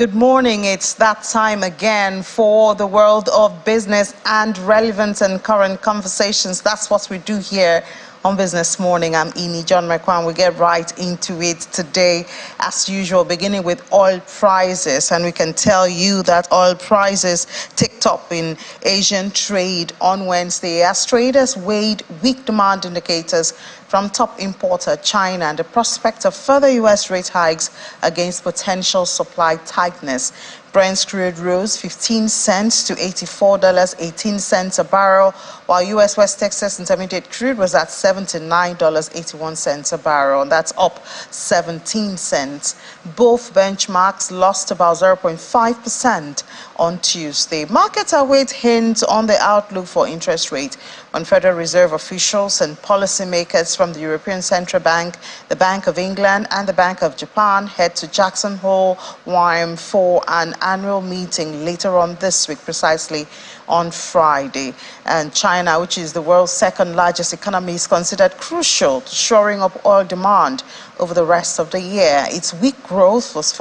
Good morning. It's that time again for the world of business and relevant and current conversations. That's what we do here on Business Morning. I'm Ini John McQuan. We get right into it today, as usual, beginning with oil prices. And we can tell you that oil prices ticked up in Asian trade on Wednesday as traders weighed weak demand indicators from top importer China and the prospect of further U.S. rate hikes against potential supply tightness. Brent crude rose 15 cents to $84.18 a barrel, while U.S. West Texas Intermediate crude was at $79.81 a barrel, and that's up 17 cents. Both benchmarks lost about 0.5% on Tuesday. Markets await hints on the outlook for interest rate when Federal Reserve officials and policymakers from the European Central Bank, the Bank of England, and the Bank of Japan head to Jackson Hole, Wyoming for an annual meeting later on this week, precisely on Friday. And China, which is the world's second largest economy, is considered crucial to shoring up oil demand over the rest of the year. Its weak growth has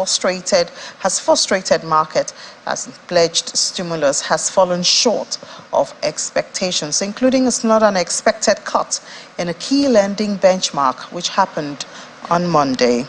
frustrated market as pledged stimulus has fallen short of expectations, including a not unexpected cut in a key lending benchmark, which happened on Monday.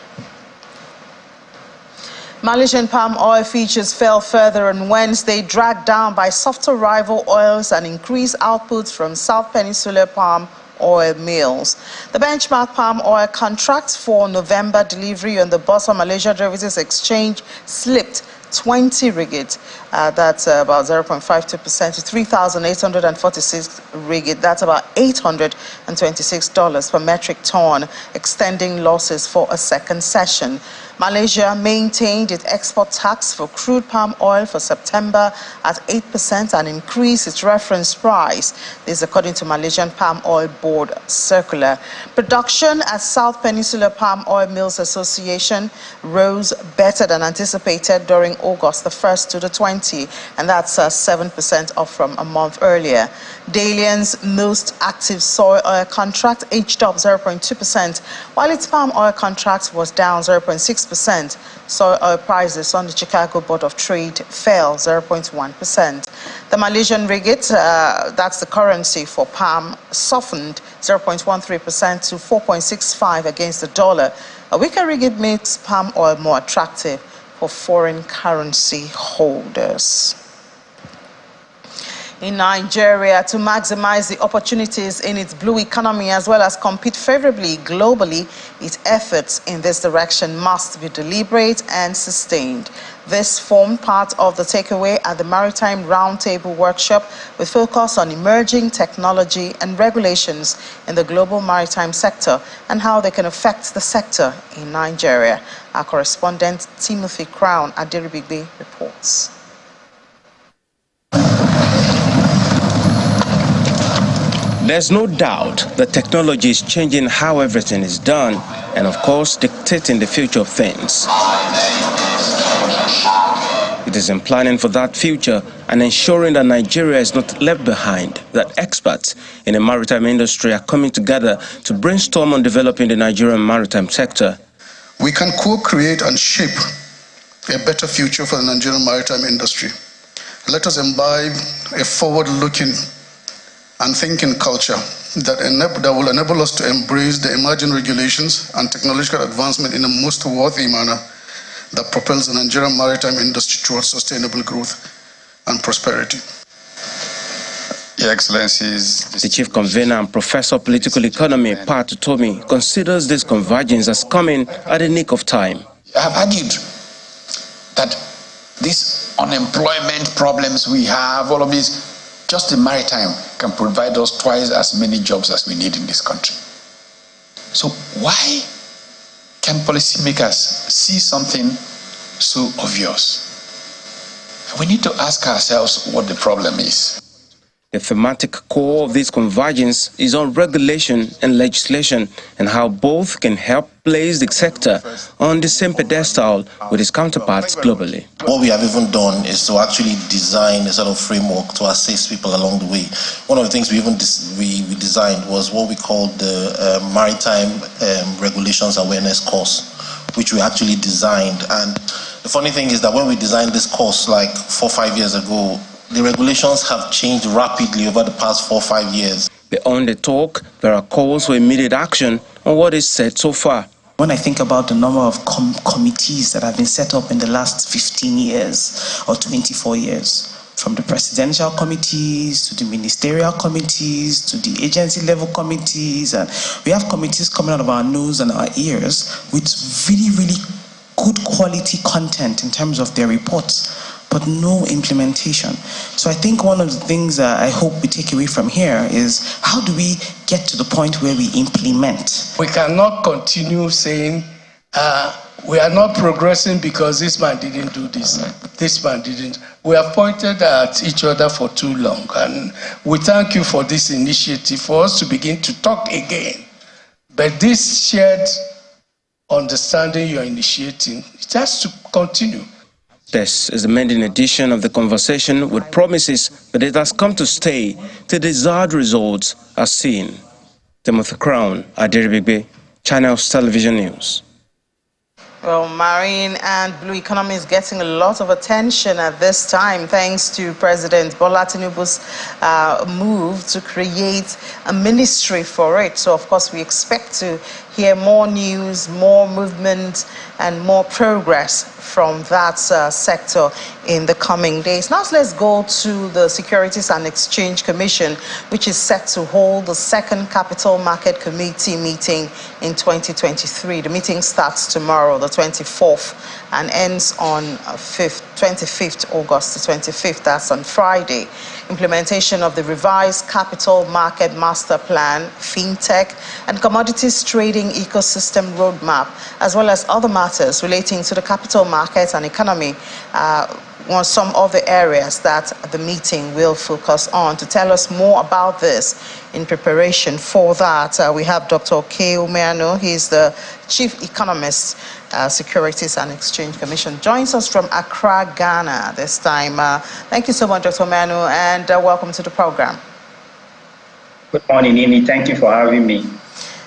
Malaysian palm oil futures fell further on Wednesday, dragged down by softer rival oils and increased outputs from South Peninsular palm oil mills. The benchmark palm oil contract for November delivery on the Bursa Malaysia Derivatives Exchange slipped 20 ringgit, that's about 0.52%, to 3,846 ringgit, that's about $826 per metric ton, extending losses for a second session. Malaysia maintained its export tax for crude palm oil for September at 8% and increased its reference price. This is according to Malaysian Palm Oil Board circular. Production at South Peninsular Palm Oil Mills Association rose better than anticipated during August the 1st to the 20th, and that's 7% up from a month earlier. Dalian's most active soy oil contract edged up 0.2%, while its palm oil contract was down 0.6%. Soy oil prices on the Chicago Board of Trade fell 0.1%. The Malaysian ringgit, that's the currency for palm, softened 0.13% to 4.65 against the dollar. A weaker ringgit makes palm oil more attractive for foreign currency holders. In Nigeria, to maximize the opportunities in its blue economy as well as compete favorably globally, its efforts in this direction must be deliberate and sustained. This formed part of the takeaway at the Maritime Roundtable workshop with focus on emerging technology and regulations in the global maritime sector and how they can affect the sector in Nigeria. Our correspondent Timothy Crown at Deribigbe reports. There's no doubt that technology is changing how everything is done and, of course, dictating the future of things. It is in planning for that future and ensuring that Nigeria is not left behind that experts in the maritime industry are coming together to brainstorm on developing the Nigerian maritime sector. We can co-create and shape a better future for the Nigerian maritime industry. Let us imbibe a forward-looking and thinking culture that will enable us to embrace the emerging regulations and technological advancement in a most worthy manner that propels the Nigerian maritime industry towards sustainable growth and prosperity. Your Excellencies, the Chief Convener and Professor of Political Economy, Pat Utomi, considers this convergence as coming at the nick of time. I have argued that these unemployment problems we have, all of these, just the maritime can provide us twice as many jobs as we need in this country. So why can policymakers see something so obvious? We need to ask ourselves what the problem is. The thematic core of this convergence is on regulation and legislation and how both can help place the sector on the same pedestal with its counterparts globally. What we have even done is to actually design a sort of framework to assist people along the way. One of the things we designed was what we called the Maritime Regulations Awareness course, which we actually designed. And The funny thing is that when we designed this course like 4 or 5 years ago, the regulations have changed rapidly over the past 4 or 5 years. Beyond the talk, there are calls for immediate action on what is said so far. When I think about the number of committees that have been set up in the last 15 years or 24 years, from the presidential committees to the ministerial committees to the agency level committees, and we have committees coming out of our nose and our ears with really, really good quality content in terms of their reports, but no implementation. So I think one of the things I hope we take away from here is how do we get to the point where we implement? We cannot continue saying we are not progressing because this man didn't do this man didn't. We have pointed at each other for too long, and we thank you for this initiative for us to begin to talk again. But this shared understanding you're initiating, it has to continue. This is the maiden edition of the conversation with promises that it has come to stay till desired results are seen. Timothy Crown, Adiribigbe, Channels Television News. Well, marine and blue economy is getting a lot of attention at this time thanks to President Bola Tinubu's move to create a ministry for it. So, of course, we expect to hear more news, more movement, and more progress from that sector in the coming days. Now, let's go to the Securities and Exchange Commission, which is set to hold the second Capital Market Committee meeting in 2023. The meeting starts tomorrow, the 24th, and ends on 25th August, the 25th, that's on Friday. Implementation of the revised Capital Market Master Plan, FinTech, and Commodities Trading Ecosystem Roadmap, as well as other matters relating to the capital markets and economy, on some of the areas that the meeting will focus on. To tell us more about this in preparation for that, we have Dr. K. Umeano. He's the Chief Economist, Securities and Exchange Commission. Joins us from Accra, Ghana this time. Thank you so much, Dr. Umeano, and welcome to the program. Good morning, Amy. Thank you for having me.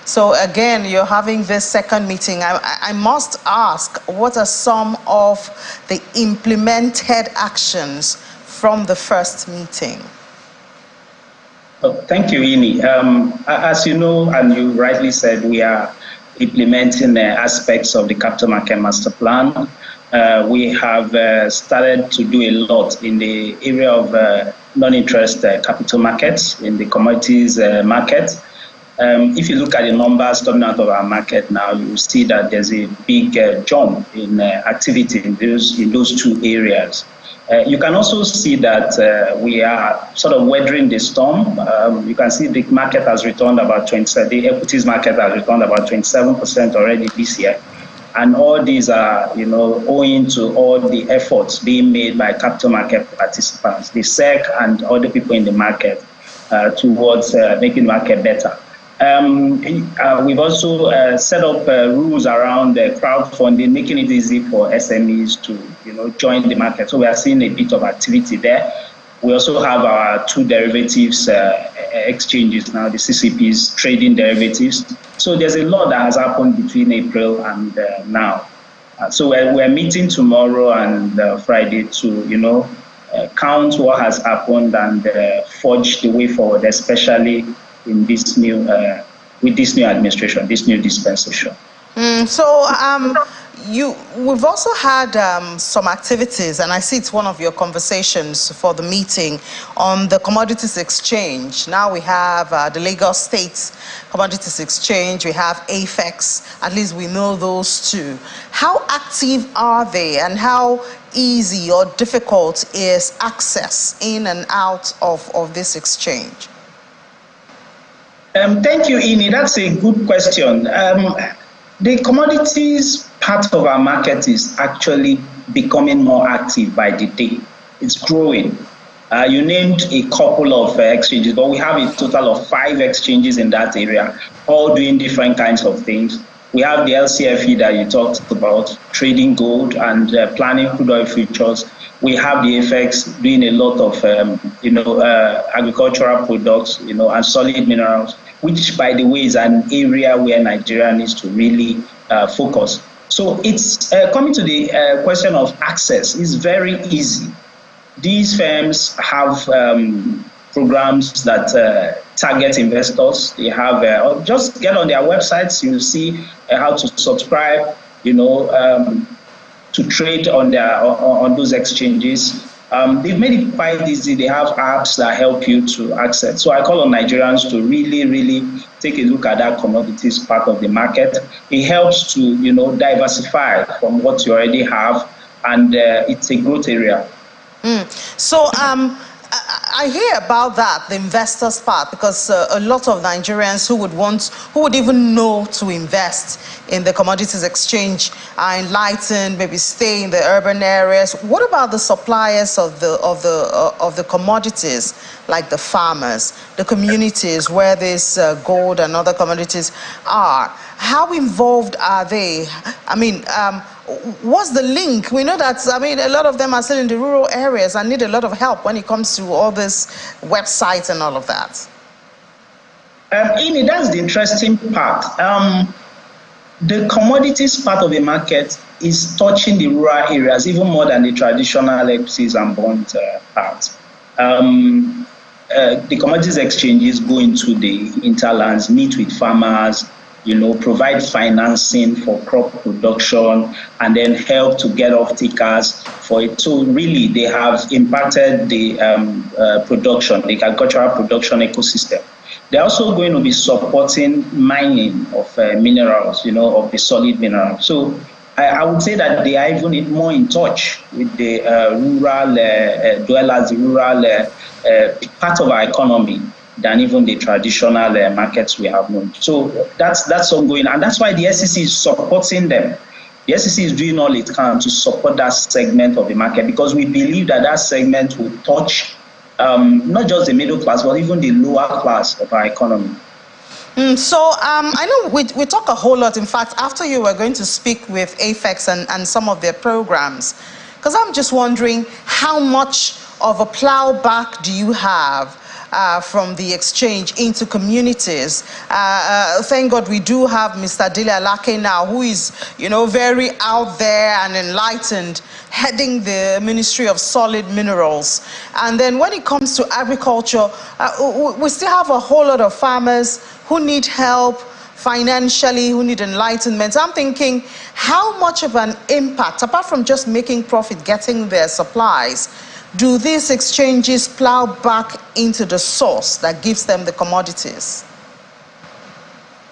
So again, you're having this second meeting. I must ask, what are some of the implemented actions from the first meeting? Oh, thank you, Amy. As you know, and you rightly said, we are implementing aspects of the Capital Market Master Plan. We have started to do a lot in the area of non-interest capital markets, in the commodities market. If you look at the numbers coming out of our market now, you will see that there's a big jump in activity in those two areas. You can also see that we are sort of weathering the storm. You can see the market has returned about 27%, the equities market has returned about 27% already this year. And all these are, owing to all the efforts being made by capital market participants, the SEC and other people in the market towards making the market better. We've also set up rules around crowdfunding, making it easy for SMEs to, join the market. So we are seeing a bit of activity there. We also have our two derivatives exchanges now, the CCPs, trading derivatives. So there's a lot that has happened between April and now. So we're meeting tomorrow and Friday to, count what has happened and forge the way forward, especially in this new, with this new administration, this new dispensation. We've also had some activities, and I see it's one of your conversations for the meeting on the Commodities Exchange. Now we have the Lagos State Commodities Exchange, we have AFEX, at least we know those two. How active are they, and how easy or difficult is access in and out of this exchange? Thank you, Ini. That's a good question. The commodities part of our market is actually becoming more active by the day. It's growing. You named a couple of exchanges, but we have a total of 5 exchanges in that area, all doing different kinds of things. We have the LCFE that you talked about, trading gold and planning crude oil futures. We have the FX doing a lot of, agricultural products, and solid minerals, which, by the way, is an area where Nigeria needs to really focus. So it's coming to the question of access is very easy. These firms have programs that target investors. They have, just get on their websites, you'll see how to subscribe, to trade on those exchanges. They've made it quite easy. They have apps that help you to access. So I call on Nigerians to really, really take a look at that commodities part of the market. It helps to, diversify from what you already have, and it's a growth area. So I hear about that, the investors part, because a lot of Nigerians who would even know to invest in the commodities exchange are enlightened, maybe stay in the urban areas. What about the suppliers of the commodities, like the farmers, the communities where this gold and other commodities are? How involved are they? I mean, what's the link? We know that, a lot of them are still in the rural areas and need a lot of help when it comes to all this websites and all of that. Ini, that's the interesting part. The commodities part of the market is touching the rural areas even more than the traditional equities and bond part. The commodities exchanges go into the hinterlands, meet with farmers, provide financing for crop production, and then help to get off takers for it. So really, they have impacted the production, the agricultural production ecosystem. They're also going to be supporting mining of minerals, of the solid minerals. So I would say that they are even more in touch with the rural dwellers, the rural part of our economy, than even the traditional markets we have known. So that's ongoing, and that's why the SEC is supporting them. The SEC is doing all it can to support that segment of the market, because we believe that that segment will touch not just the middle class, but even the lower class of our economy. So I know we talk a whole lot. In fact, after you were going to speak with AFEX and some of their programs, because I'm just wondering how much of a plowback do you have from the exchange into communities? Thank God we do have Mr. Dele Alake now, who is, very out there and enlightened, heading the Ministry of Solid Minerals. And then when it comes to agriculture, we still have a whole lot of farmers who need help financially, who need enlightenment. I'm thinking, how much of an impact, apart from just making profit, getting their supplies, do these exchanges plow back into the source that gives them the commodities?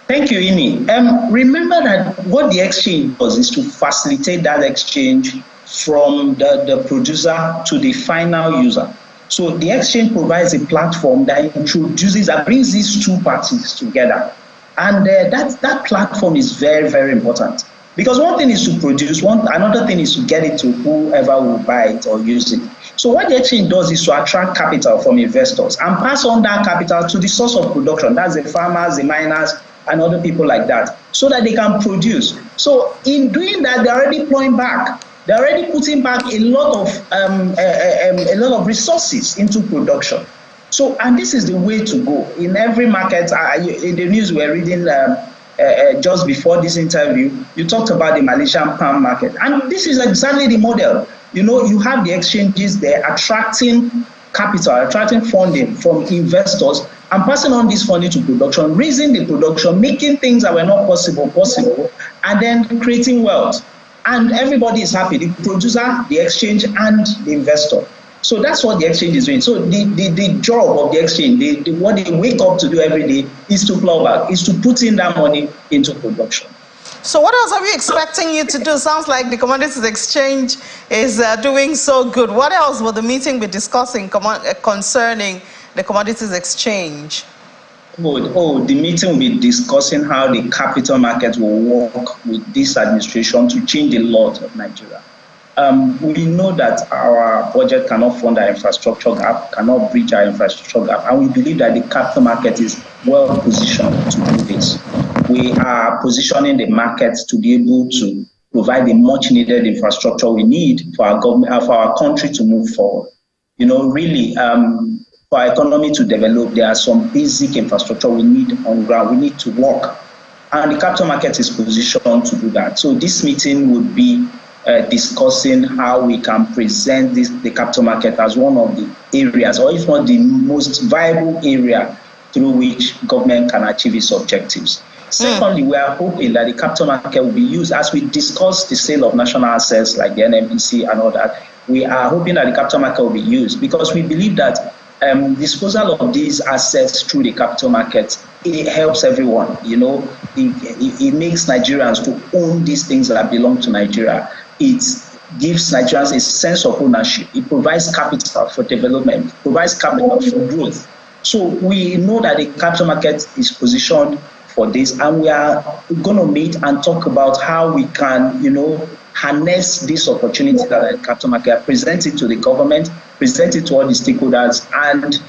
Thank you, Ini. Remember that what the exchange does is to facilitate that exchange from the producer to the final user. So the exchange provides a platform that brings these two parties together. And that platform is very, very important. Because one thing is to produce, another thing is to get it to whoever will buy it or use it. So what the exchange does is to attract capital from investors and pass on that capital to the source of production. That's the farmers, the miners, and other people like that, so that they can produce. So in doing that, they're already plowing back. They're already putting back a lot of resources into production. So, and this is the way to go. In every market, in the news we're reading just before this interview, you talked about the Malaysian palm market. And this is exactly the model. You have the exchanges there attracting capital, attracting funding from investors, and passing on this funding to production, raising the production, making things that were not possible, and then creating wealth. And everybody is happy, the producer, the exchange, and the investor. So that's what the exchange is doing. So the job of the exchange, what they wake up to do every day is to plow back, is to put in that money into production. So what else are we expecting you to do? Sounds like the Commodities Exchange is doing so good. What else will the meeting be discussing concerning the Commodities Exchange? The meeting will be discussing how the capital market will work with this administration to change the laws of Nigeria. We know that our budget cannot fund our infrastructure gap, cannot bridge our infrastructure gap, and we believe that the capital market is well positioned to do this. We are positioning the market to be able to provide the much needed infrastructure we need for our government, for our country to move forward. Really, for our economy to develop, there are some basic infrastructure we need on ground. We need to work. And the capital market is positioned to do that. So this meeting would be discussing how we can present the capital market as one of the areas, or if not the most viable area through which government can achieve its objectives. Secondly, we are hoping that the capital market will be used as we discuss the sale of national assets like the NNPC and all that. We are hoping that the capital market will be used because we believe that disposal of these assets through the capital market, it helps everyone. You know, it makes Nigerians to own these things that belong to Nigeria. It gives Nigerians a sense of ownership. It provides capital for development, provides capital for growth. So we know that the capital market is positioned for this, and we are going to meet and talk about how we can, you know, harness this opportunity that the capital market, present it to the government, present it to all the stakeholders, and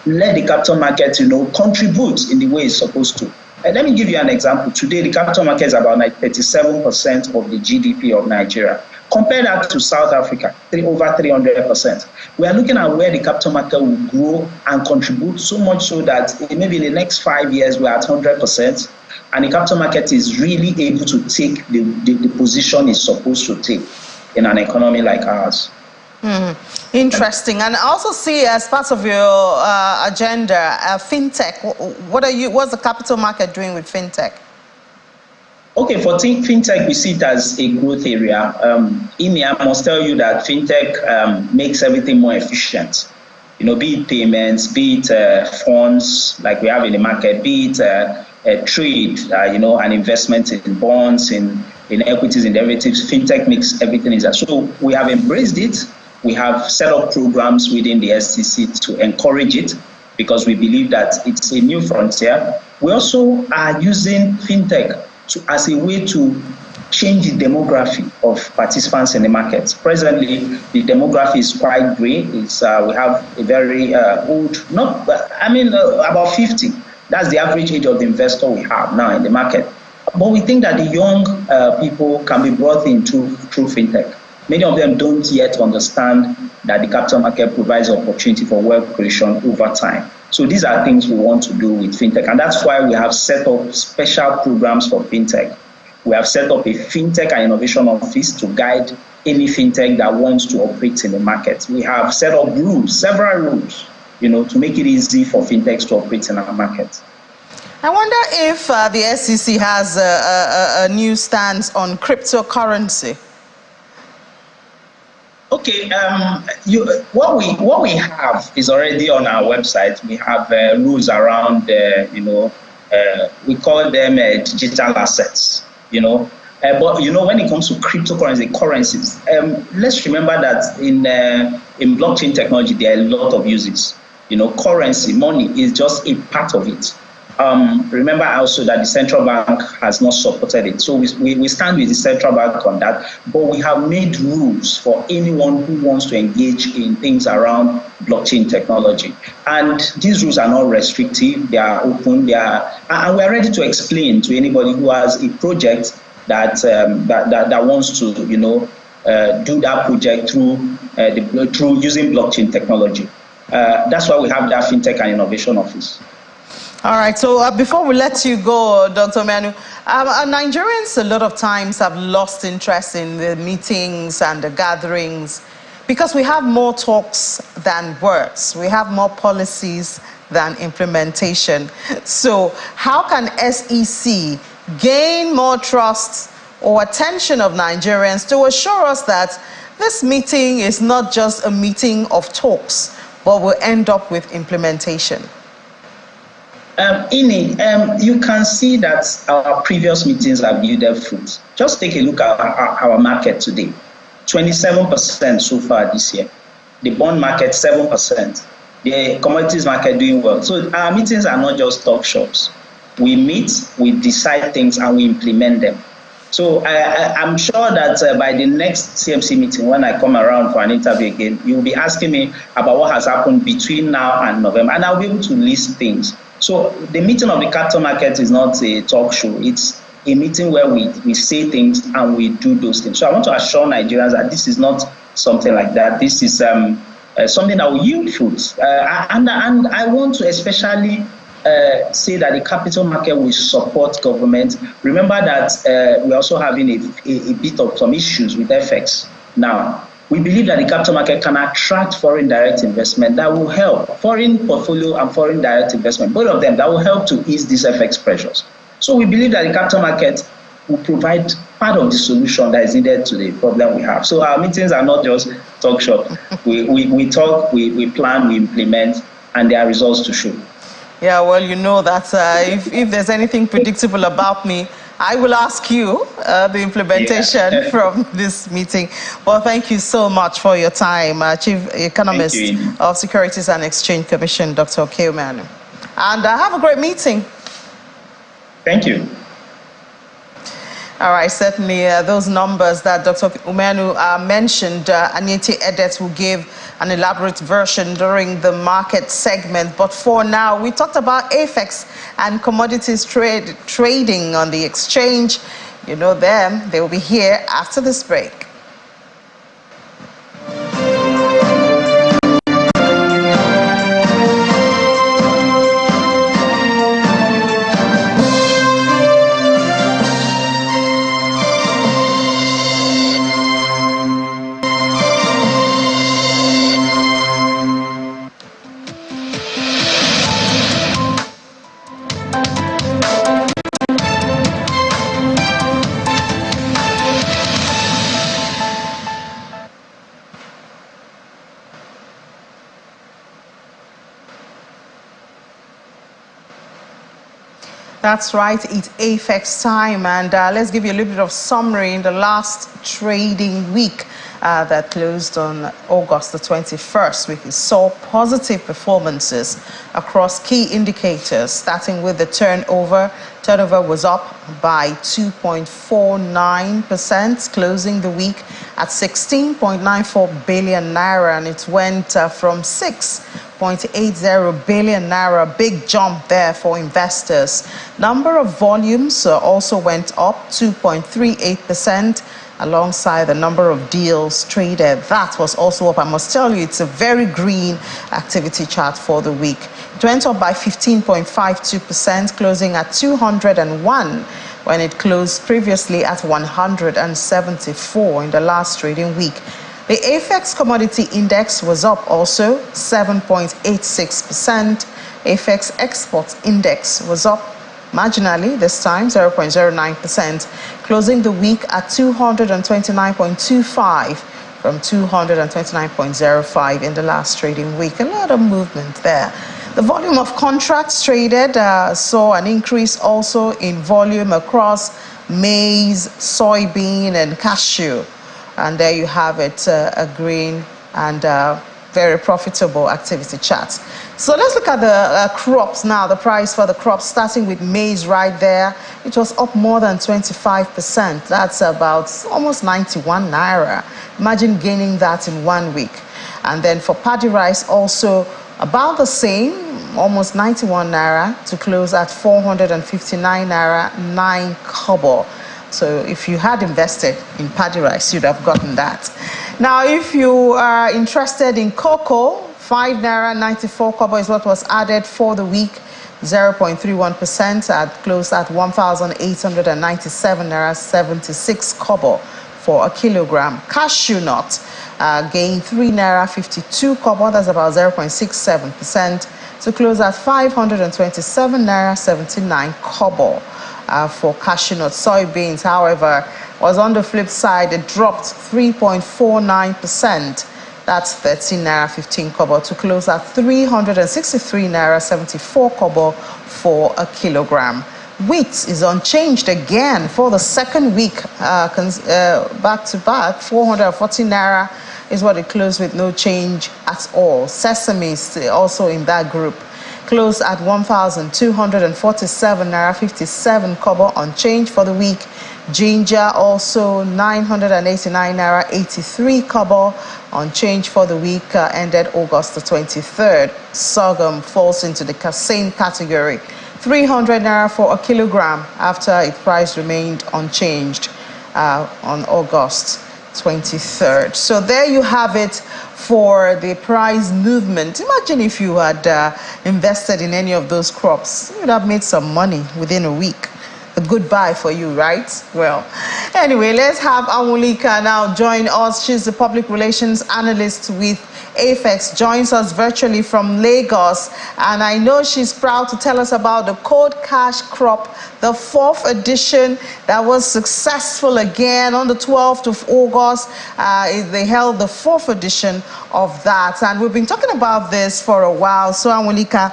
let the capital market, you know, contribute in the way it's supposed to. And let me give you an example. Today, the capital market is about 37% of the GDP of Nigeria. Compare that to South Africa, over 300%. We are looking at where the capital market will grow and contribute so much so that maybe in the next 5 years, we're at 100%. And the capital market is really able to take the position it's supposed to take in an economy like ours. Interesting. And I also see as part of your agenda, fintech. What's the capital market doing with fintech? Okay, for fintech, we see it as a growth area. I must tell you that fintech makes everything more efficient. You know, be it payments, be it funds like we have in the market, be it trade, you know, and investment in bonds, in equities, in derivatives. Fintech makes everything easier. So we have embraced it. We have set up programs within the SEC to encourage it because we believe that it's a new frontier. We also are using fintech as a way to change the demography of participants in the market. Presently, the demography is quite gray. We have a very old, about 50. That's the average age of the investor we have now in the market. But we think that the young people can be brought in through fintech. Many of them don't yet understand that the capital market provides opportunity for wealth creation over time. So these are things we want to do with fintech. And that's why we have set up special programs for fintech. We have set up a fintech and innovation office to guide any fintech that wants to operate in the market. We have set up rules, several rules, you know, to make it easy for fintechs to operate in our market. I wonder if the SEC has a new stance on cryptocurrency. Okay, what we have is already on our website. We have rules around, we call them digital assets, But, when it comes to currencies, let's remember that in blockchain technology, there are a lot of uses. Currency, money is just a part of it. Remember also that the central bank has not supported it. So we stand with the central bank on that, but we have made rules for anyone who wants to engage in things around blockchain technology. And these rules are not restrictive, they are open, and we are ready to explain to anybody who has a project that wants to, do that project through using blockchain technology. That's why we have that FinTech and Innovation Office. All right, so before we let you go, Dr. Manu, Nigerians a lot of times have lost interest in the meetings and the gatherings because we have more talks than words. We have more policies than implementation. So how can SEC gain more trust or attention of Nigerians to assure us that this meeting is not just a meeting of talks, but will end up with implementation? You can see that our previous meetings have yielded fruit. Just take a look at our market today. 27% so far this year. The bond market, 7%. The commodities market doing well. So our meetings are not just talk shops. We meet, we decide things, and we implement them. So I'm sure that by the next CMC meeting, when I come around for an interview again, you'll be asking me about what has happened between now and November, and I'll be able to list things. So the meeting of the capital market is not a talk show. It's a meeting where we say things and we do those things. So I want to assure Nigerians that this is not something like that. This is something that will yield fruits. And I want to especially say that the capital market will support government. Remember that we're also having a bit of some issues with FX now. We believe that the capital market can attract foreign direct investment that will help, foreign portfolio and foreign direct investment, both of them, that will help to ease these FX pressures. So we believe that the capital market will provide part of the solution that is needed to the problem we have. So our meetings are not just talk shop. We talk, we plan, we implement, and there are results to show. Yeah, well, you know that if there's anything predictable about me, I will ask you the implementation from this meeting. Well, thank you so much for your time, Chief Economist of Securities and Exchange Commission, Dr. Umenu. And have a great meeting. Thank you. All right, certainly those numbers that Dr. Umenu mentioned, Anyete Edet will give an elaborate version during the market segment. But for now, we talked about FX and commodities trading on the exchange. You know them, they will be here after this break. That's right, it's AFEX time, and let's give you a little bit of summary in the last trading week that closed on August the 21st. We saw positive performances across key indicators, starting with the turnover. Turnover was up by 2.49%, closing the week at 16.94 billion naira, and it went from 6.80 billion naira, big jump there for investors. Number of volumes also went up 2.38%, alongside the number of deals traded. That was also up. I must tell you, it's a very green activity chart for the week. It went up by 15.52%, closing at 201 when it closed previously at 174 in the last trading week. The AFEX Commodity Index was up also 7.86%. AFEX Export Index was up marginally this time, 0.09%, closing the week at 229.25 from 229.05 in the last trading week. A lot of movement there. The volume of contracts traded saw an increase also in volume across maize, soybean, and cashew. And there you have it, a green and very profitable activity chart. So let's look at the crops now, the price for the crops, starting with maize right there. It was up more than 25%. That's about almost 91 naira. Imagine gaining that in 1 week. And then for paddy rice, also about the same, almost 91 naira to close at 459 naira 9 kobo. So if you had invested in paddy rice, you'd have gotten that. Now, if you are interested in cocoa, 5 naira 94 kobo is what was added for the week, 0.31%, closed at 1,897 naira 76 kobo for a kilogram. Cashew nut gained 3 naira 52 kobo, that's about 0.67%, to close at 527 naira 79 kobo. For cashew nut. Soybeans, however, was on the flip side. It dropped 3.49%. That's 13 naira 15 kobo to close at 363 naira 74 kobo for a kilogram. Wheat is unchanged again for the second week, back to back. 440 naira is what it closed with, no change at all. Sesame is also in that group, closed at 1,247 naira 57 kobo unchanged for the week. Ginger also 989 naira 83 kobo unchanged for the week, ended August the 23rd. Sorghum falls into the same category, 300 naira for a kilogram after its price remained unchanged on August 23rd. So there you have it for the price movement. Imagine if you had invested in any of those crops. You would have made some money within a week. A good buy for you, right? Well, anyway, let's have Anwulika now join us. She's the public relations analyst with AFEX, joins us virtually from Lagos, and I know she's proud to tell us about the Code Cash Crop, the 4th edition that was successful again on the 12th of August. They held the 4th edition of that, and we've been talking about this for a while. So Anwulika,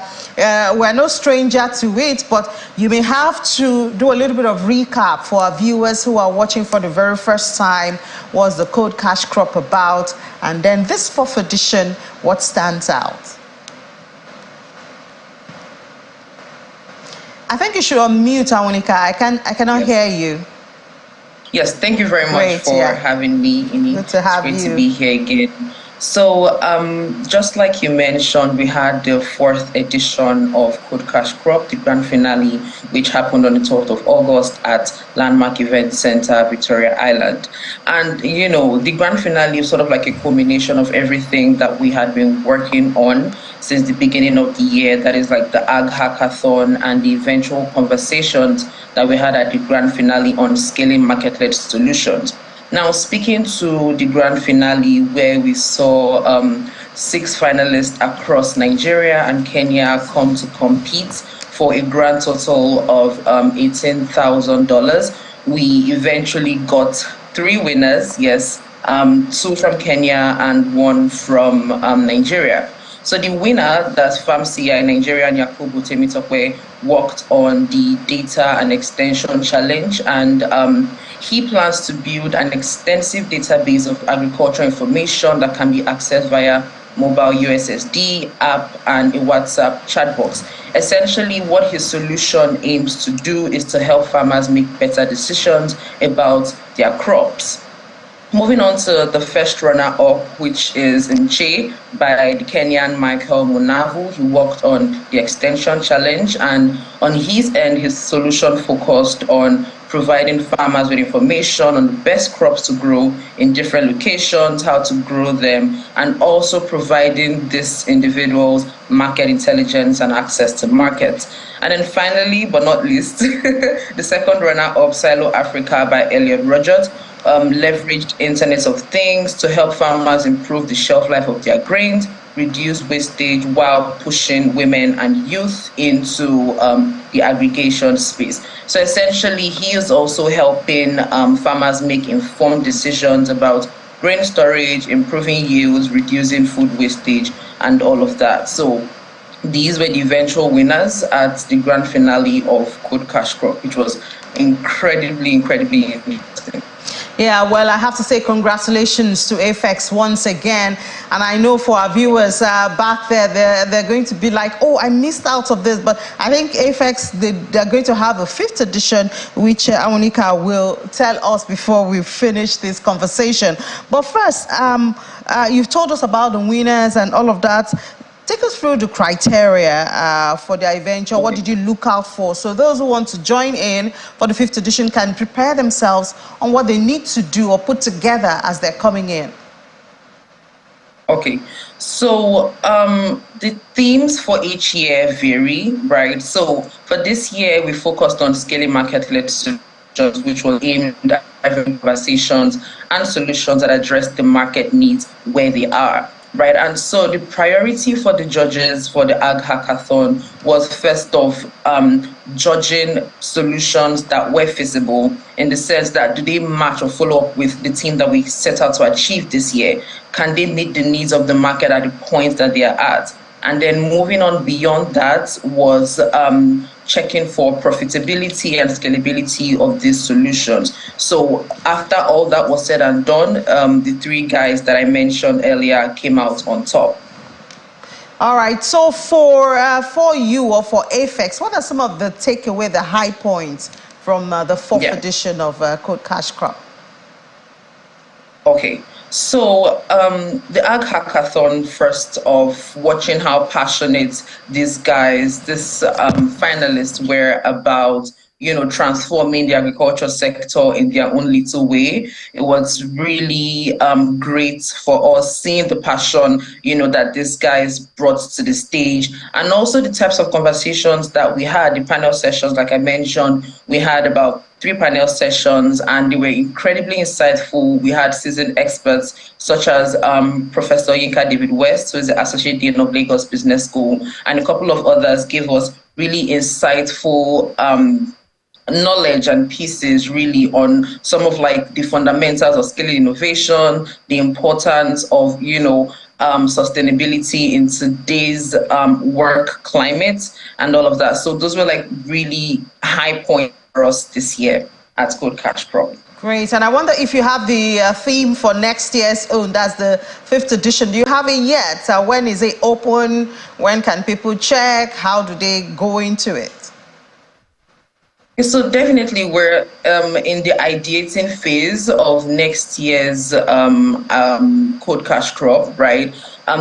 we're no stranger to it, but you may have to do a little bit of recap for our viewers who are watching for the very first time. What's the Code Cash Crop about? And then this 4th edition, what stands out? I think you should unmute, Anwulika. I cannot hear you. Yes, thank you very much for having me. Good to have you. It's great to be here again. So just like you mentioned, we had the 4th edition of Code Cash Crop, the grand finale, which happened on the 12th of August at Landmark Event Center, Victoria Island. And, you know, the grand finale is sort of like a culmination of everything that we had been working on since the beginning of the year. That is like the Ag Hackathon and the eventual conversations that we had at the grand finale on scaling market-led solutions. Now, speaking to the grand finale, where we saw 6 finalists across Nigeria and Kenya come to compete for a grand total of $18,000, we eventually got 3 winners, yes, 2 from Kenya and 1 from Nigeria. So the winner, that's FAMCI Nigeria and Yakubu Temitokwe, worked on the data and extension challenge, and he plans to build an extensive database of agricultural information that can be accessed via mobile USSD app and a WhatsApp chat box. Essentially, what his solution aims to do is to help farmers make better decisions about their crops. Moving on to the first runner-up, which is Nche by the Kenyan Michael Munavu. He worked on the extension challenge, and on his end, his solution focused on providing farmers with information on the best crops to grow in different locations, how to grow them, and also providing these individuals market intelligence and access to markets. And then finally, but not least, the second runner-up, Silo Africa by Elliot Rogers, leveraged Internet of Things to help farmers improve the shelf life of their grains, reduce wastage while pushing women and youth into the aggregation space. So essentially, he is also helping farmers make informed decisions about grain storage, improving yields, reducing food wastage, and all of that. So these were the eventual winners at the grand finale of Code Cash Crop, which was incredibly interesting. Yeah, well, I have to say congratulations to AFEX once again. And I know for our viewers back there, they're going to be like, oh, I missed out of this. But I think AFEX, they're going to have a 5th edition, which Anwulika will tell us before we finish this conversation. But first, you've told us about the winners and all of that. Take us through the criteria for the event. What did you look out for? So those who want to join in for the 5th edition can prepare themselves on what they need to do or put together as they're coming in. Okay, so the themes for each year vary, right? So for this year, we focused on scaling market-led solutions, which was aimed at having conversations and solutions that address the market needs where they are. Right, and so the priority for the judges for the Ag Hackathon was first off judging solutions that were feasible, in the sense that do they match or follow up with the theme that we set out to achieve this year? Can they meet the needs of the market at the point that they are at? And then moving on beyond that was checking for profitability and scalability of these solutions. So after all that was said and done, the 3 guys that I mentioned earlier came out on top. All right, so for you or for AFEX, what are some of the takeaway, the high points from the 4th edition of Code Cash Crop? Okay. So the Ag Hackathon, first off, watching how passionate these guys, these finalists were about, transforming the agriculture sector in their own little way. It was really great for us seeing the passion, that these guys brought to the stage, and also the types of conversations that we had, the panel sessions, like I mentioned. We had about 3 panel sessions, and they were incredibly insightful. We had seasoned experts such as Professor Yinka David West, who is the Associate Dean of Lagos Business School, and a couple of others gave us really insightful knowledge and pieces really on some of the fundamentals of scaling innovation, the importance of sustainability in today's work climate, and all of that. So those were really high points for us this year at Code Cash Crop. Great. And I wonder if you have the theme for next year's own, that's the 5th edition. Do you have it yet? When is it open? When can people check? How do they go into it? So definitely we're in the ideating phase of next year's Code Cash Crop, right?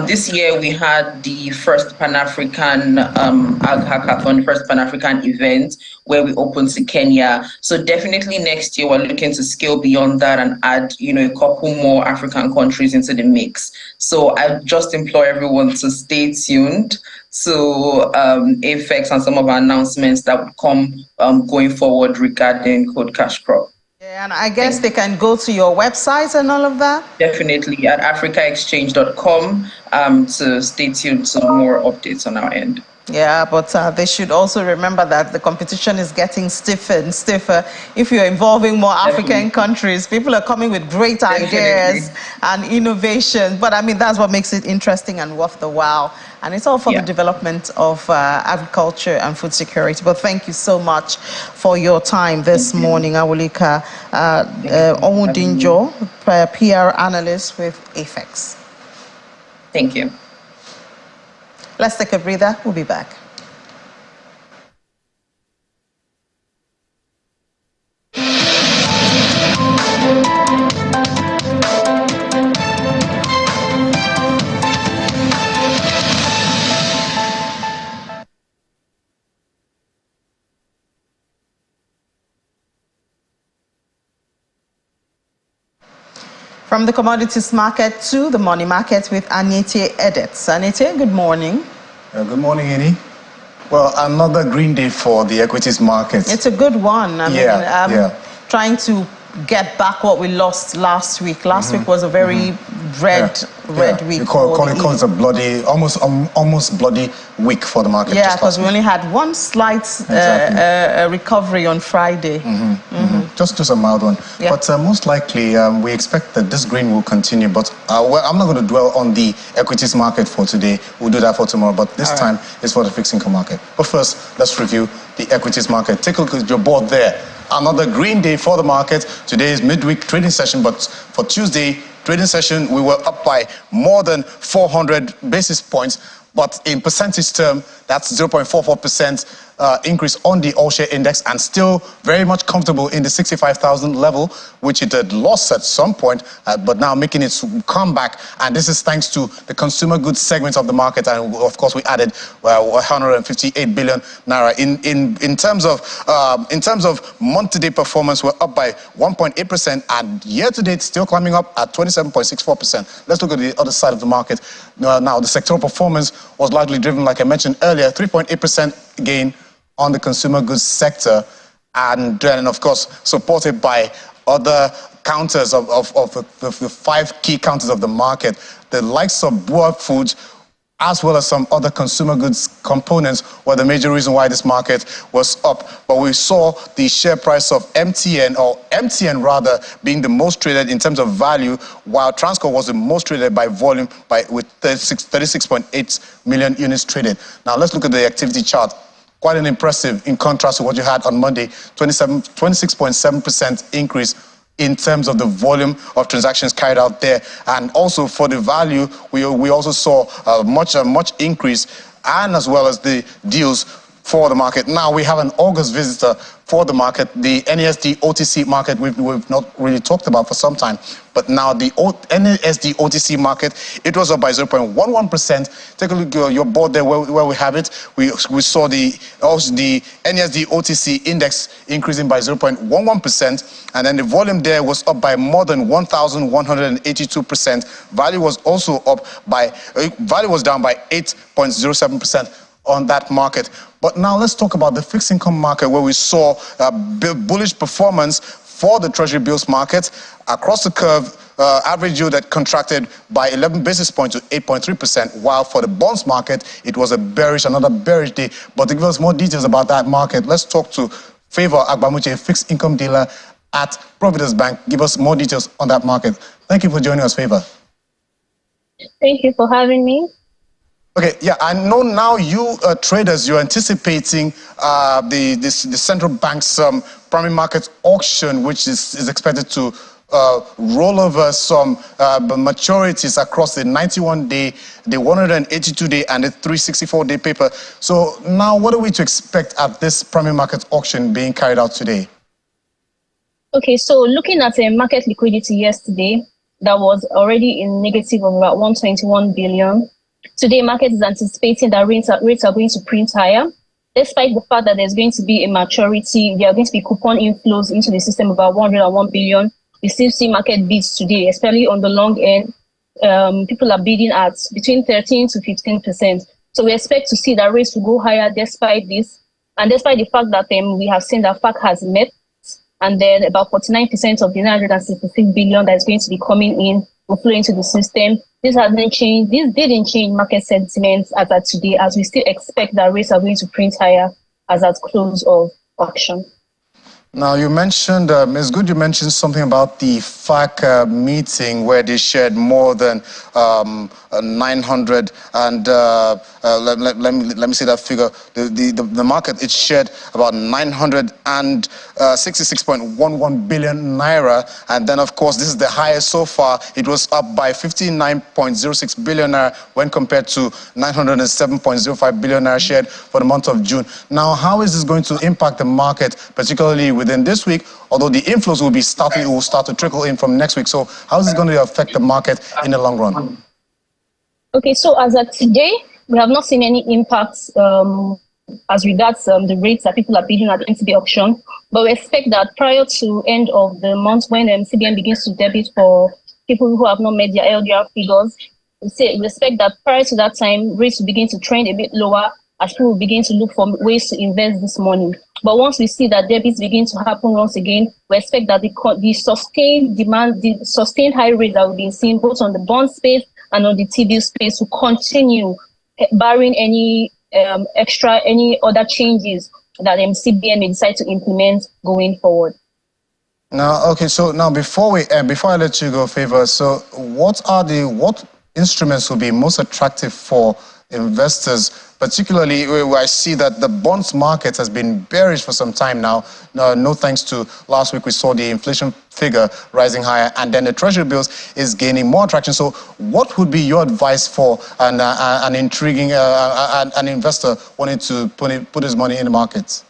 This year we had the first Pan-African Ag Hackathon, first Pan-African event where we opened to Kenya. So definitely next year we're looking to scale beyond that and add, a couple more African countries into the mix. So I just implore everyone to stay tuned to AFEX and some of our announcements that would come going forward regarding Code Cash Crop. Yeah, and I guess they can go to your website and all of that? Definitely at africaexchange.com to stay tuned to more updates on our end. Yeah, but they should also remember that the competition is getting stiffer and stiffer. If you're involving more African countries, people are coming with great ideas and innovation. But I mean, that's what makes it interesting and worth the while. And it's all for the development of agriculture and food security. But thank you so much for your time this morning, Awolika Omudinjo, PR analyst with AFEX. Thank you. Let's take a breather. We'll be back. From the commodities market to the money market with Anete Edets. Anete, good morning. Good morning, Eni. Well, another green day for the equities market. It's a good one. I mean, trying to get back what we lost last week. Last week was a very red week. You call it a bloody, almost bloody week for the market. Yeah, because we only had one slight recovery on Friday. Just a mild one. Yeah. But most likely, we expect that this green will continue. But I'm not going to dwell on the equities market for today. We'll do that for tomorrow. But this time is for the fixed income market. But first, let's review the equities market. Take a look at your board there. Another green day for the market. Today is midweek trading session, but for Tuesday trading session, we were up by more than 400 basis points. But in percentage term, that's 0.44% increase on the all-share index, and still very much comfortable in the 65,000 level, which it had lost at some point, but now making its comeback. And this is thanks to the consumer goods segment of the market. And of course, we added 158 billion naira. In terms of month-to-date performance, we're up by 1.8%, and year-to-date still climbing up at 27.64%. Let's look at the other side of the market. Now, the sectoral performance was largely driven, like I mentioned earlier, 3.8% gain on the consumer goods sector, and then, of course, supported by other counters of the 5 key counters of the market, the likes of Boa Foods, as well as some other consumer goods components, were the major reason why this market was up. But we saw the share price of MTN rather, being the most traded in terms of value, while Transcorp was the most traded by volume, with 36.8 million units traded. Now let's look at the activity chart. Quite an impressive, in contrast to what you had on Monday, 26.7% increase in terms of the volume of transactions carried out there. And also for the value, we also saw a much increase, and as well as the deals for the market. Now we have an August visitor for the market, the NASD OTC market we've not really talked about for some time. But now the NASD OTC market, it was up by 0.11%. Take a look at your board there where we have it. We saw the NASD OTC index increasing by 0.11%. And then the volume there was up by more than 1,182%. Value was also up by, value was down by 8.07% on that market. But now let's talk about the fixed income market, where we saw bullish performance for the treasury bills market. Across the curve, average yield that contracted by 11 basis points to 8.3%, while for the bonds market, it was another bearish day. But to give us more details about that market, let's talk to Favour Agbamuche, fixed income dealer at Providence Bank. Give us more details on that market. Thank you for joining us, Favour. Thank you for having me. Okay, yeah, I know now you traders, you're anticipating the central bank's primary market auction, which is expected to roll over some maturities across the 91-day, the 182-day, and the 364-day paper. So now what are we to expect at this primary market auction being carried out today? Okay, so looking at market liquidity yesterday, that was already in negative of about 121 billion. Today, market is anticipating that rates are going to print higher, despite the fact that there's going to be a maturity. There are going to be coupon inflows into the system about 101 billion. We still see market bids today, especially on the long end. People are bidding at between 13 to 15%. So we expect to see that rates will go higher despite this, and despite the fact that we have seen that FAC has met, and then about 49% of the 966 billion that is going to be coming in will flow into the system. This hasn't changed. This didn't change market sentiment as at today, as we still expect that rates are going to print higher as at close of auction. Now, you mentioned, Ms. Good, you mentioned something about the FAC meeting where they shared more than 900 and let me see that figure. The market, it shared about 966.11 billion naira, and then of course this is the highest so far. It was up by 59.06 billion naira when compared to 907.05 billion naira shared for the month of June. Now, how is this going to impact the market, particularly within this week? Although the inflows will start to trickle in from next week. So how is this going to affect the market in the long run? Okay, so as of today, we have not seen any impacts as regards the rates that people are bidding at the NCB auction. But we expect that prior to end of the month, when CBN begins to debit for people who have not met their LDR figures, we expect that prior to that time, rates will begin to trend a bit lower as people begin to look for ways to invest this money. But once we see that debits begin to happen once again, we expect that the sustained demand, the sustained high rate that we've been seeing both on the bond space and on the T-bill space will continue, barring any any other changes that CBN may decide to implement going forward. Now, okay, so now before I let you go, Favour, so what instruments will be most attractive for investors, particularly where I see that the bonds market has been bearish for some time now. No thanks to last week we saw the inflation figure rising higher, and then the treasury bills is gaining more traction. So what would be your advice for an intriguing an investor wanting to put his money in the markets?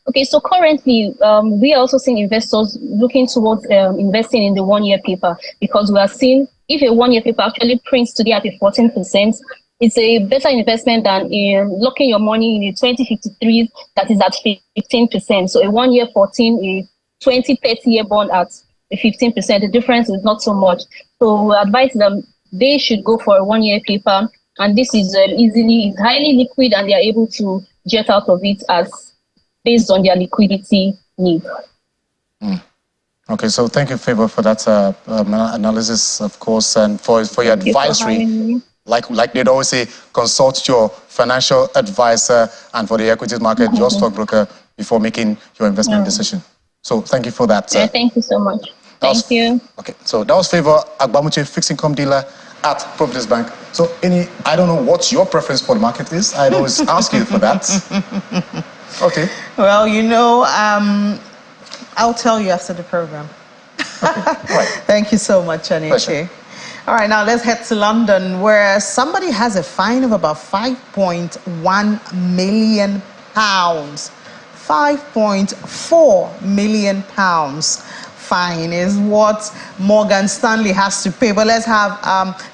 Okay, so currently we are also seeing investors looking towards investing in the one-year paper, because we are seeing if a one-year paper actually prints today at a 14%, it's a better investment than locking your money in a 2053 that is at 15%. So a 1 year 14, a 20-30-year bond at a 15%. The difference is not so much. So we advise them they should go for a 1 year paper, and this is it's highly liquid, and they are able to jet out of it as based on their liquidity need. Okay, so thank you, Favour, for that analysis, of course, and for your advisory. Like they'd always say, consult your financial advisor, and for the equities market, your stockbroker before making your investment decision. So thank you for that. Thank you so much. Thank you. Okay, so that was Favour Agbamuche, fixed income dealer at Providence Bank. So, I don't know what your preference for the market is. I'd always ask you for that. Okay. Well, I'll tell you after the program. Okay. Right. Thank you so much, Aniche. All right, now let's head to London, where somebody has a fine of about £5.1 million. £5.4 million fine is what Morgan Stanley has to pay. But let's have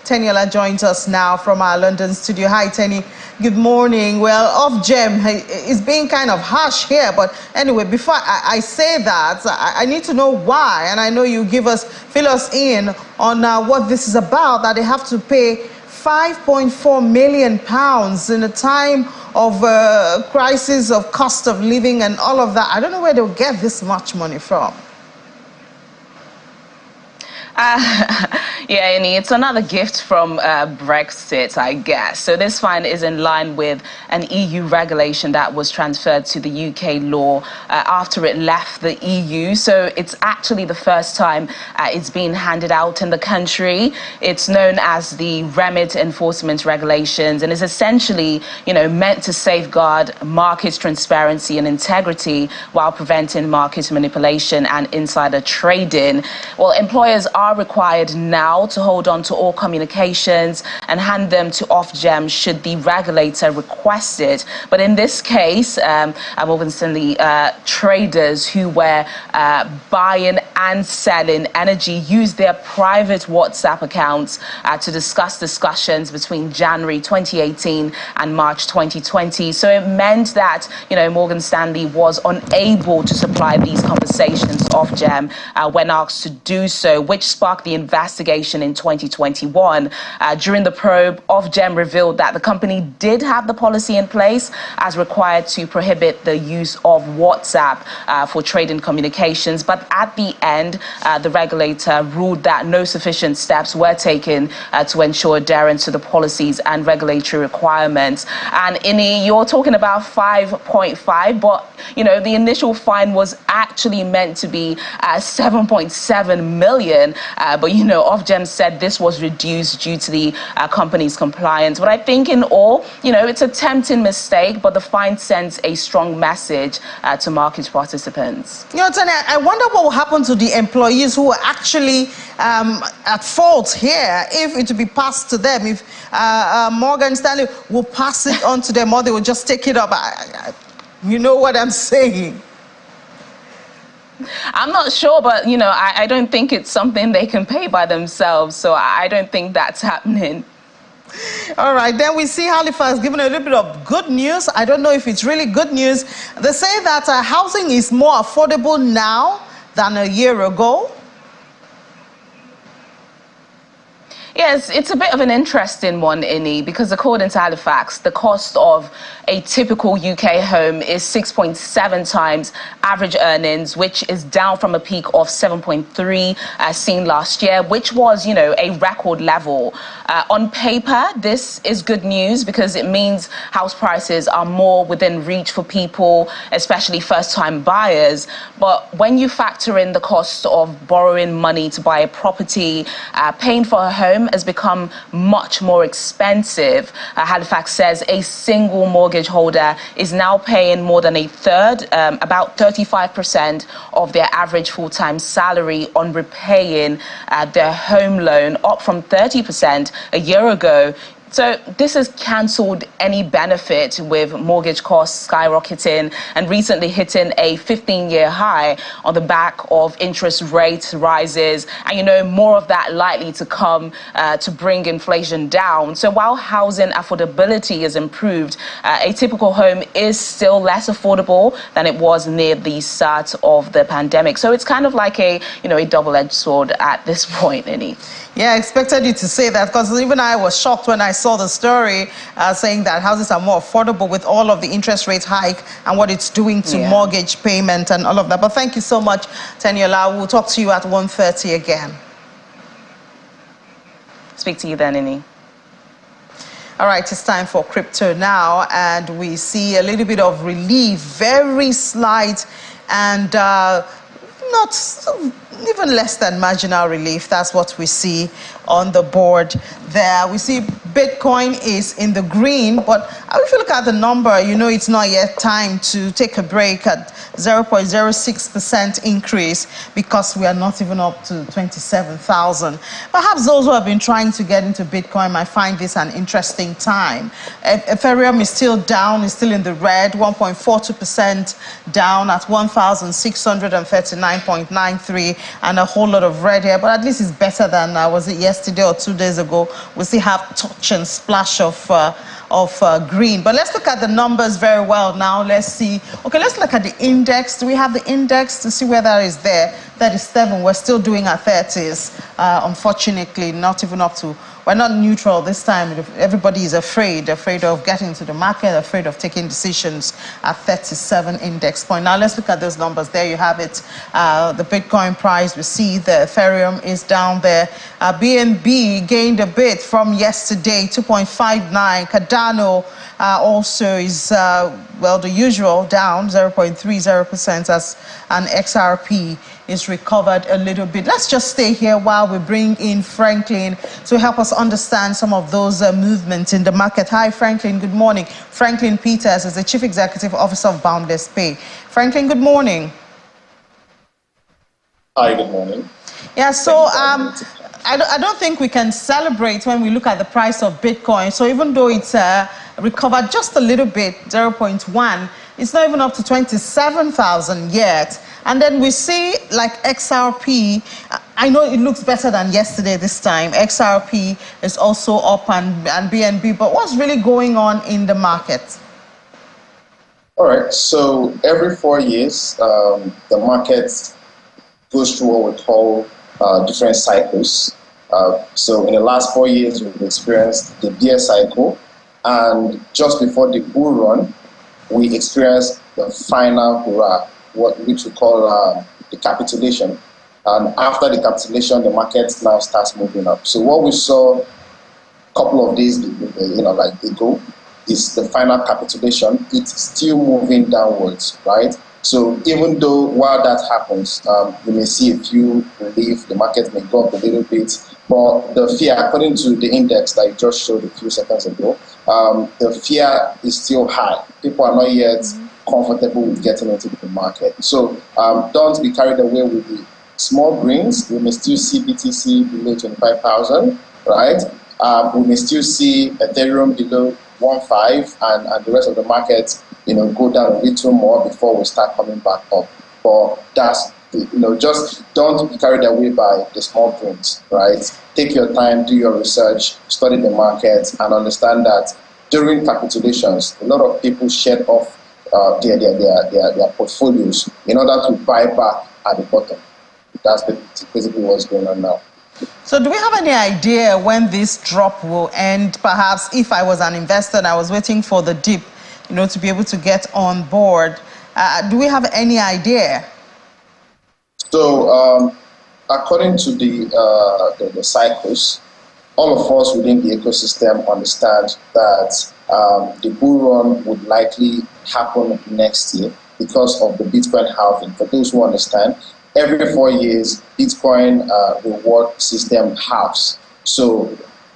Teniola joins us now from our London studio. Hi, Tenny. Good morning. Well, Ofgem is being kind of harsh here, but anyway, before I say that, I need to know why, and I know you fill us in on what this is about, that they have to pay £5.4 million in a time of crisis of cost of living and all of that. I don't know where they'll get this much money from. Yeah, Annie, it's another gift from Brexit, I guess. So this fine is in line with an EU regulation that was transferred to the UK law after it left the EU. So it's actually the first time it's been handed out in the country. It's known as the Remit Enforcement Regulations, and is essentially, meant to safeguard market transparency and integrity while preventing market manipulation and insider trading. Well, employers are required now to hold on to all communications and hand them to Ofgem should the regulator request it. But in this case, Morgan Stanley traders who were buying and selling energy used their private WhatsApp accounts to discuss discussions between January 2018 and March 2020. So it meant that, Morgan Stanley was unable to supply these conversations to Ofgem when asked to do so, which sparked the investigation in 2021. During the probe, Ofgem revealed that the company did have the policy in place as required to prohibit the use of WhatsApp for trading communications. But at the end, the regulator ruled that no sufficient steps were taken to ensure adherence to the policies and regulatory requirements. And Ini, you're talking about 5.5, but the initial fine was actually meant to be 7.7 million. But Ofgem said this was reduced due to the company's compliance. But I think in all, it's a tempting mistake, but the fine sends a strong message to market participants. Tanya, I wonder what will happen to the employees who are actually at fault here, if it will be passed to them, if Morgan Stanley will pass it on to them, or they will just take it up. You know what I'm saying? I'm not sure, but, I don't think it's something they can pay by themselves. So I don't think that's happening. All right, then we see Halifax giving a little bit of good news. I don't know if it's really good news. They say that housing is more affordable now than a year ago. Yes, it's a bit of an interesting one, Inni, because according to Halifax, the cost of a typical UK home is 6.7 times average earnings, which is down from a peak of 7.3 seen last year, which was, a record level. On paper, this is good news because it means house prices are more within reach for people, especially first-time buyers. But when you factor in the cost of borrowing money to buy a property, paying for a home has become much more expensive. Halifax says a single mortgage holder is now paying more than a third, about 35% of their average full-time salary on repaying their home loan, up from 30% a year ago. So this has cancelled any benefit, with mortgage costs skyrocketing and recently hitting a 15-year high on the back of interest rate rises. And, more of that likely to come to bring inflation down. So while housing affordability is improved, a typical home is still less affordable than it was near the start of the pandemic. So it's kind of like a double-edged sword at this point, Inni. Yeah, I expected you to say that, because even I was shocked when I saw the story saying that houses are more affordable with all of the interest rate hike and what it's doing to mortgage payment and all of that. But thank you so much, Teniola. We'll talk to you at 1:30 again. Speak to you then, Inni. All right, it's time for crypto now, and we see a little bit of relief, very slight, and not even less than marginal relief. That's what we see on the board there. We see Bitcoin is in the green, but if you look at the number, you know it's not yet time to take a break at 0.06% increase because we are not even up to 27,000. Perhaps those who have been trying to get into Bitcoin might find this an interesting time. Ethereum is still down, is still in the red, 1.42% down at 1,639.93, and a whole lot of red here, but at least it's better than, was it yesterday or 2 days ago? We still have touch and splash of green. But let's look at the numbers very well now. Let's see. Okay, let's look at the index. Do we have the index to see where that is there? 37. We're still doing our 30s. Unfortunately, not even up to. We're not neutral this time. Everybody is afraid of getting to the market, afraid of taking decisions at 37 index point. Now let's look at those numbers. There you have it. The Bitcoin price, we see the Ethereum is down there. BNB gained a bit from yesterday, 2.59. Cardano also is, well, the usual, down 0.30% as an XRP is recovered a little bit. Let's just stay here while we bring in Franklin to help us understand some of those movements in the market. Hi, Franklin. Good morning. Franklin Peters is the Chief Executive Officer of Boundless Pay. Franklin, good morning. Hi, good morning. Yeah, so I don't think we can celebrate when we look at the price of Bitcoin. So even though it's recovered just a little bit, 0.1, it's not even up to 27,000 yet. And then we see like XRP, I know it looks better than yesterday this time. XRP is also up and BNB, but what's really going on in the market? All right, so every 4 years, the market goes through what we call different cycles. So in the last 4 years, we've experienced the bear cycle, and just before the bull run, we experienced the final hurrah, which we call the capitulation. And after the capitulation, the market now starts moving up. So what we saw a couple of days ago is the final capitulation. It's still moving downwards, right? So even though while that happens, you may see a few relief, the market may go up a little bit, but the fear, according to the index that you just showed a few seconds ago, the fear is still high. People are not yet comfortable with getting into the market. So don't be carried away with the small greens. We may still see BTC below 25,000, right? We may still see Ethereum below 1.5 and the rest of the market, go down a little more before we start coming back up. But that's, just don't be carried away by the small greens, right? Take your time, do your research, study the market, and understand that during capitulations, a lot of people shed off their portfolios in order to buy back at the bottom. That's basically what's going on now. So do we have any idea when this drop will end? Perhaps if I was an investor and I was waiting for the dip, to be able to get on board, do we have any idea? So according to the cycles, all of us within the ecosystem understand that the bull run would likely happen next year because of the Bitcoin halving. For those who understand, every 4 years, Bitcoin reward system halves. So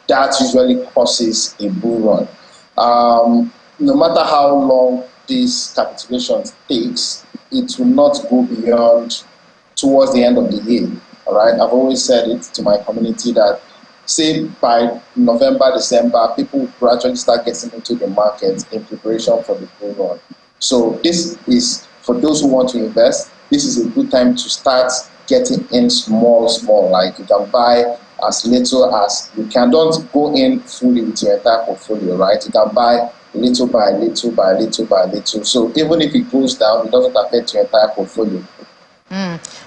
that usually causes a bull run. No matter how long this capitulation takes, it will not go beyond towards the end of the year. All right, I've always said it to my community that, say by November, December, people will gradually start getting into the market in preparation for the bull run. So this is, for those who want to invest, this is a good time to start getting in small. Like you can buy as little as you can. Don't go in fully with your entire portfolio, right? You can buy little by little by little by little. So even if it goes down, it doesn't affect your entire portfolio.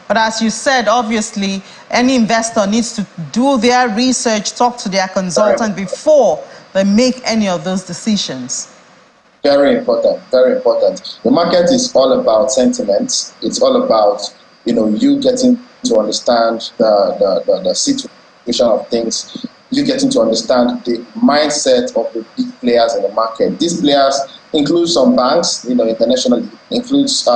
But as you said, obviously, any investor needs to do their research, talk to their consultant before they make any of those decisions. Very important, very important. The market is all about sentiments. It's all about, you getting to understand the situation of things. You getting to understand the mindset of the big players in the market. These players include some banks, internationally, includes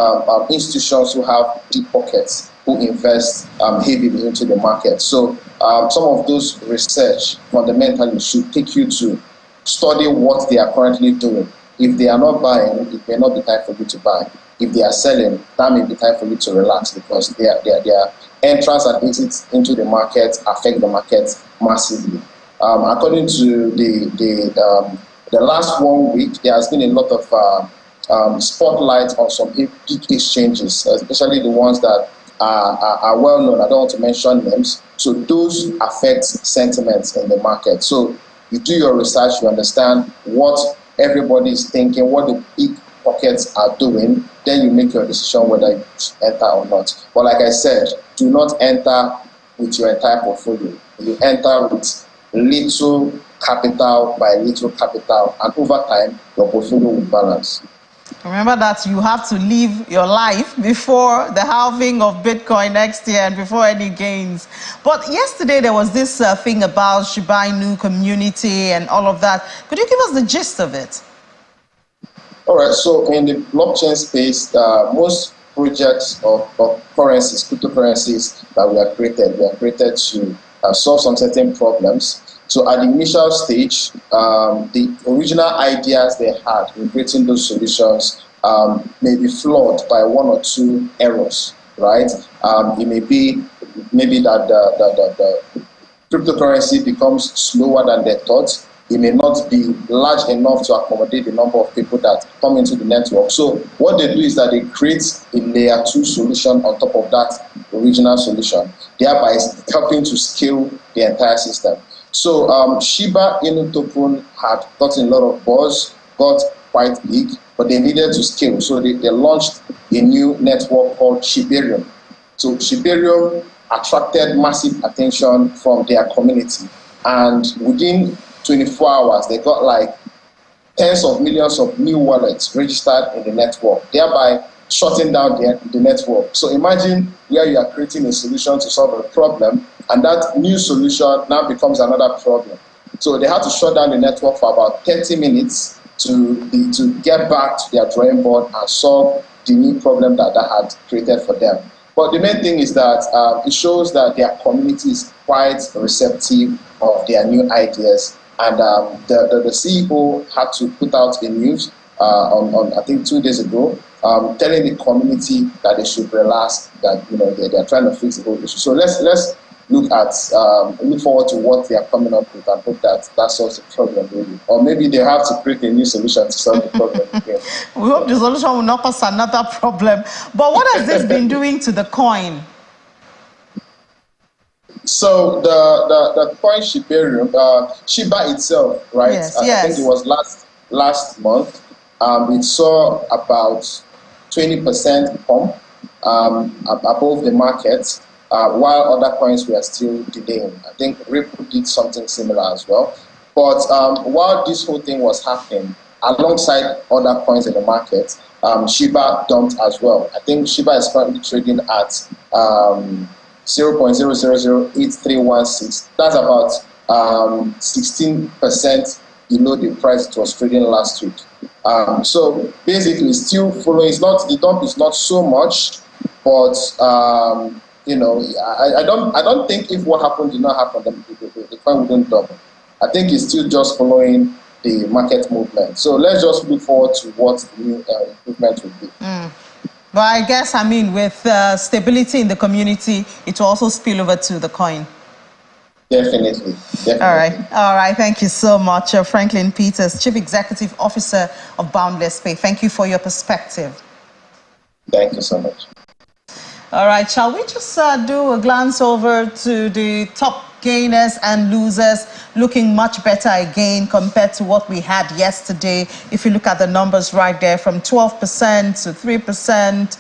institutions who have deep pockets, who invest heavily into the market. So some of those research fundamentally should take you to study what they are currently doing. If they are not buying, it may not be time for you to buy. If they are selling, that may be time for you to relax, because their entrance and exits into the market affect the market massively. According to the last 1 week, there has been a lot of spotlight on some big exchanges, especially the ones that are well known. I don't want to mention names. So those affect sentiments in the market. So you do your research, you understand what everybody is thinking, what the big pockets are doing, then you make your decision whether you enter or not. But like I said, do not enter with your entire portfolio. You enter with little capital by little capital, and over time, your portfolio will balance. Remember that you have to live your life before the halving of Bitcoin next year and before any gains. But yesterday there was this thing about Shiba Inu community and all of that. Could you give us the gist of it? All right, so in the blockchain space, most projects of currencies, cryptocurrencies that were created to solve some certain problems. So at the initial stage, the original ideas they had in creating those solutions may be flawed by 1 or 2 errors, right? It may be maybe that the cryptocurrency becomes slower than they thought. It may not be large enough to accommodate the number of people that come into the network. So what they do is that they create a layer 2 solution on top of that original solution, thereby helping to scale the entire system. So Shiba Inu token had gotten a lot of buzz, got quite big, but they needed to scale. So they launched a new network called Shibarium. So Shibarium attracted massive attention from their community. And within 24 hours, they got like tens of millions of new wallets registered in the network, thereby shutting down the network. So imagine where you are creating a solution to solve a problem, and that new solution now becomes another problem. So they had to shut down the network for about 30 minutes to get back to their drawing board and solve the new problem that had created for them. But the main thing is that it shows that their community is quite receptive of their new ideas. And the CEO had to put out a news on I think 2 days ago, telling the community that they should relax, that they are trying to fix the whole issue. So let's look forward to what they are coming up with, and hope that solves the problem really. Or maybe they have to create a new solution to solve the problem again. We hope the solution will not cause another problem. But what has this been doing to the coin? So the coin Shibarium, Shiba itself, right? Yes, I think it was last month. It saw about 20% pump above the market, while other coins were still delaying. I think Ripple did something similar as well. But while this whole thing was happening, alongside other coins in the market, Shiba dumped as well. I think Shiba is currently trading at 0.0008316. That's about 16% below the price it was trading last week. So basically, still following. The dump is not so much, but I don't think if what happened did not happen, the coin wouldn't dump. I think it's still just following the market movement. So let's just look forward to what the new improvement will be. But I guess, with stability in the community, it will also spill over to the coin. Definitely. All right. Thank you so much, Franklin Peters, Chief Executive Officer of Boundless Pay. Thank you for your perspective. Thank you so much. All right. Shall we just do a glance over to the top gainers and losers, looking much better again compared to what we had yesterday? If you look at the numbers right there, from 12% to 3%.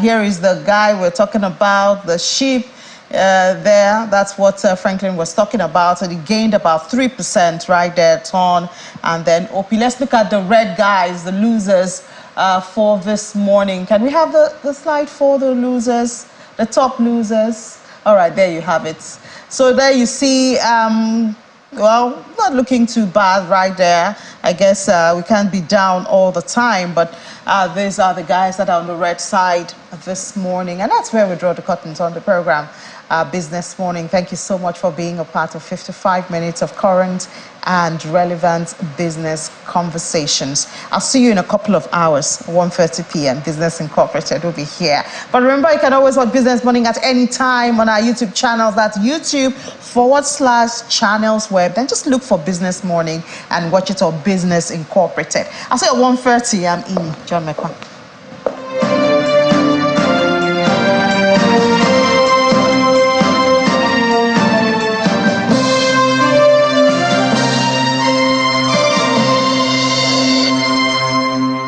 Here is the guy we're talking about, the sheep. There, that's what Franklin was talking about, and he gained about 3% right there, Ton. And then OP. Let's look at the red guys, the losers for this morning. Can we have the slide for the losers, the top losers? All right, there you have it. So there you see, well, not looking too bad right there. I guess we can't be down all the time, but these are the guys that are on the red side this morning, and that's where we draw the curtains on the program. Business Morning. Thank you so much for being a part of 55 minutes of current and relevant business conversations. I'll see you in a couple of hours, 1:30 p.m. Business Incorporated will be here. But remember, you can always watch Business Morning at any time on our YouTube channels. That's YouTube.com/channelsweb. Then just look for Business Morning and watch it on Business Incorporated. I'll see you at 1:30. I'm Ini John McQuan.